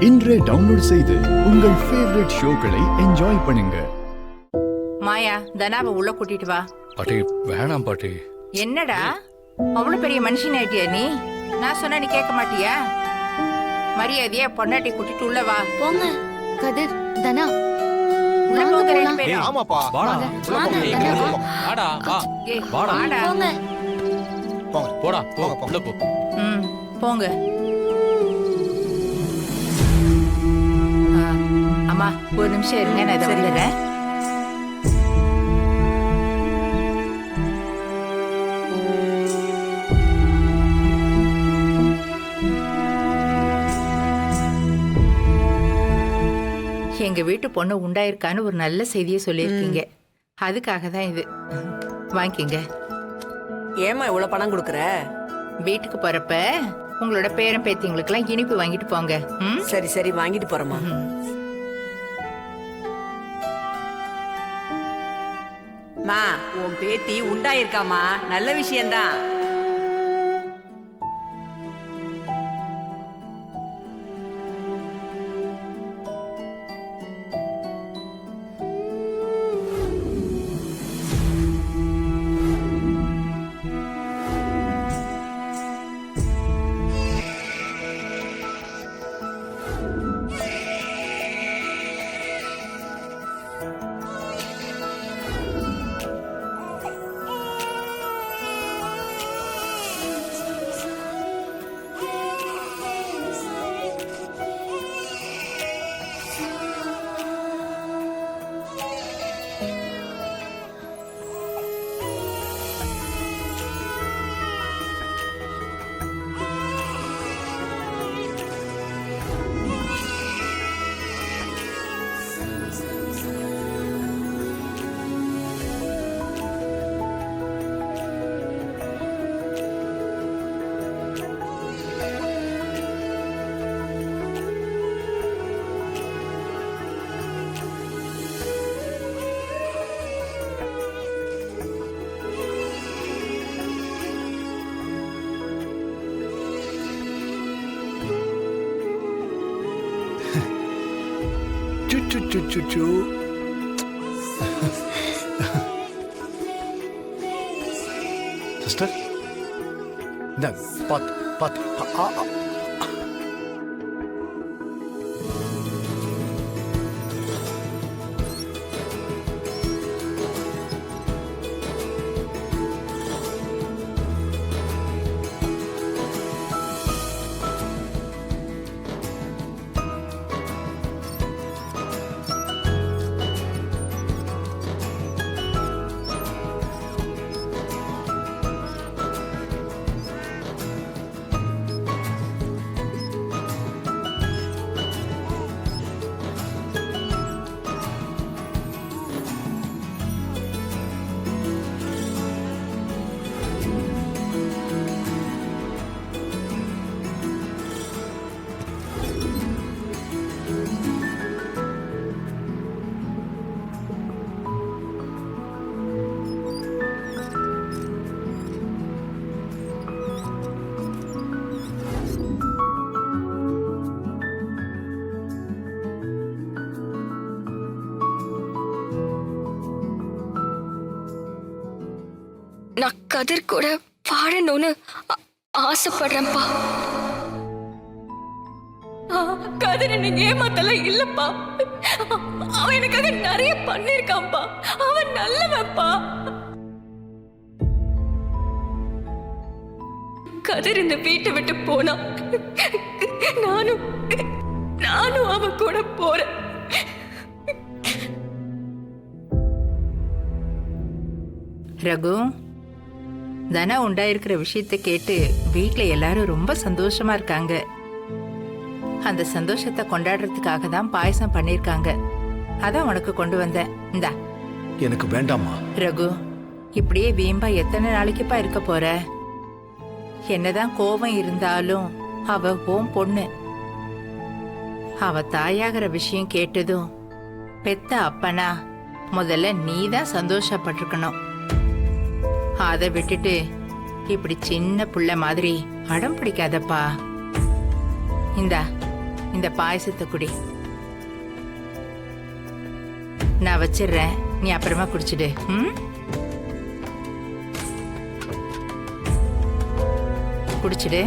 இன்றே டவுன்லோட் செய்து உங்கள் ஃபேவரட் ஷோக்களை என்ஜாய் பண்ணுங்க. மாயா, தனாவை உள்ள கூட்டிட்டு வா. பாட்டி வேணாம் பாட்டி. என்னடா அவ்வளவு பெரிய மனுஷன் ஆயிட்டியா நீ? நான் சொன்னா நீ கேட்க மாட்டியா? மரியாதையா பொண்டாட்டி கூட்டிட்டு உள்ள வா. போங்க கதிர், தனா உள்ள போங்க ரெண்டு பேரும். ஆமாப்பா வாடா வாடா வா ஏய், வாடா. வாடா. போங்க. போடா போ போங்க, போங்க. உள்ள போ. ம், போங்க. அம்மா ஒரு நிமிஷம் இருங்க, நான் இதை வந்துடுறேன். எங்க வீட்டு பொண்ணு உண்டாயிருக்கான்னு ஒரு நல்ல செய்தியை சொல்லியிருக்கீங்க. அதுக்காக தான் இது. வாங்கிக்கங்க. ஏமா இவ்வளவு பணம் கொடுக்குற? வீட்டுக்கு போறப்ப உங்களோட பேரன் பேத்திங்களுக்கெல்லாம் இனிப்பு வாங்கிட்டு போங்க. ம்? சரி சரி வாங்கிட்டு போறேம்மா. ம். மா, உன் பேத்தி உண்டாயிருக்காமா, நல்ல விஷயம்தான். சிஸ்டர் இந்த பாத்து பாத்து நான் கதிர் கூட வாழணும்னு ஆசைப்படுறேன்ப்பா. கதிர் நீங்க ஏமாத்தல இல்லப்பா. அவன் எனக்காக நிறைய பண்ணிருக்கான்ப்பா. அவன் நல்லவன்ப்பா. கதிர் இந்த வீட்டை விட்டு போனா நானும் அவன் கூட போறேன். ரகு, தனா உண்டாயிருக்கிற விஷயத்தை கேட்டு வீட்ல எல்லாரும் ரொம்ப சந்தோஷமா இருக்காங்க. அந்த சந்தோஷத்தை கொண்டாடுறதுக்காக தான் பாயசம் பண்ணிருக்காங்க. அதான் உனக்கு கொண்டு வந்தேன். இந்தா. எனக்கு வேண்டாமா? ரகு, இப்படியே வீம்பா எத்தனை நாளைக்குப்பா இருக்க போற? என்னதான் கோபம் இருந்தாலும் அவ உன் பொண்ணு. அவ தாயாகிற விஷயம் கேட்டதும் பெத்த அப்பனா முதல்ல நீதான் சந்தோஷப்பட்டிருக்கணும். அதை விட்டுட்டு இப்படி சின்ன புள்ள மாதிரி அடம் பிடிக்காதப்பா. இந்தா இந்த பாயசத்தை குடி. நான் வச்சிடுறேன், நீ அப்புறமா குடிச்சிடு. ம், குடிச்சிடு.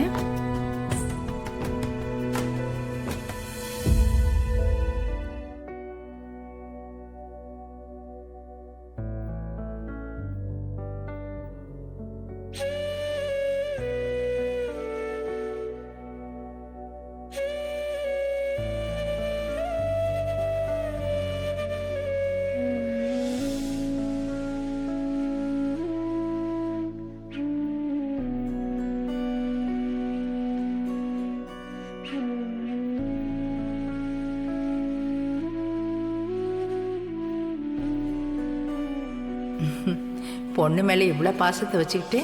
பொண்ணு மேல இவ்வளவு பாசத்தை வச்சுக்கிட்டு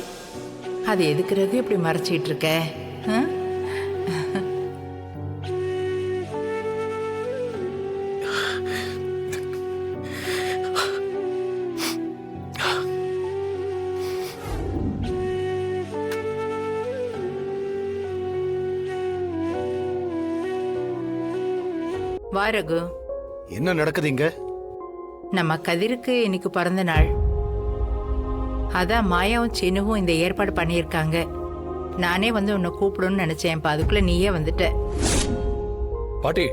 அது எதுக்குறது இப்படி மறைச்சிட்டு இருக்க? ஆ? வா ரகு, என்ன நடக்குதுங்க? நம்ம கதிருக்கு இன்னைக்கு பிறந்த நாள். அதான் மாயாவும் சின்னுவும் இந்த ஏற்பாடு பண்ணியிருக்காங்க. நானே வந்து உன்னை கூப்பிடணும்னு நினைச்சேன்ப்பா, அதுக்குள்ள நீயே வந்துட்ட. பாட்டி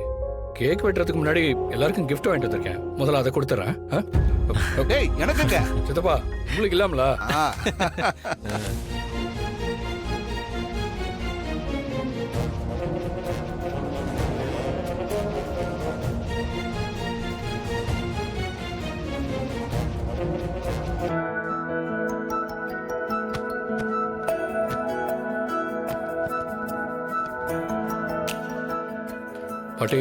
கேக் வெட்டுறதுக்கு முன்னாடி எல்லாருக்கும் gift வாங்கிட்டு வந்திருக்கேன். முதல்ல அதை கொடுத்துறேன். டேய் எனக்குங்க. சித்தப்பா உங்களுக்கு இல்லாமல? ஆ. பாட்டி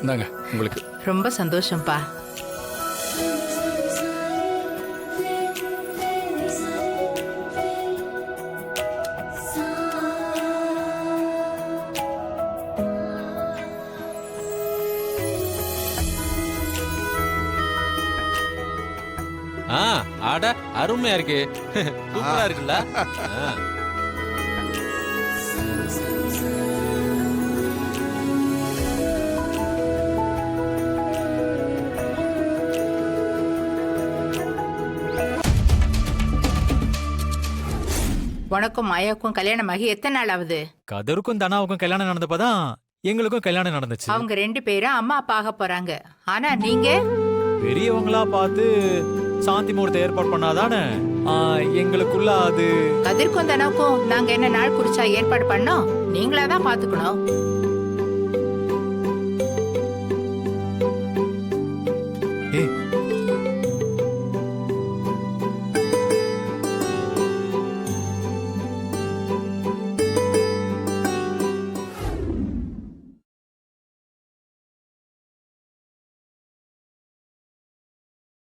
இந்தாங்க உங்களுக்கு. ரொம்ப சந்தோஷம்ப்பா. ஆட அருமையா இருக்கு. சூப்பரா இருக்குல்ல? உனக்கும் மாயாவுக்கும் கல்யாணம் ஆகி எத்தனை நாள் ஆகுது? கதருக்கும் தனாவுக்கும் கல்யாணம் நடந்தப்பதான் எங்களுக்கும் கல்யாணம் நடந்துச்சு. அவங்க 2 பேரும் அம்மா அப்பா ஆக போறாங்க. ஆனா நீங்க பெரியவங்களா பார்த்து சாந்தி முகூர்த்த ஏற்பாடு பண்ணாதானே எங்களுக்குள்ள அது. கதிர்க்கும் தனவுக்கும் நாங்க என்ன நாள் குறிச்சா ஏற்பாடு பண்ணோம்? நீங்களா தான் பாத்துக்கணும். ஏய்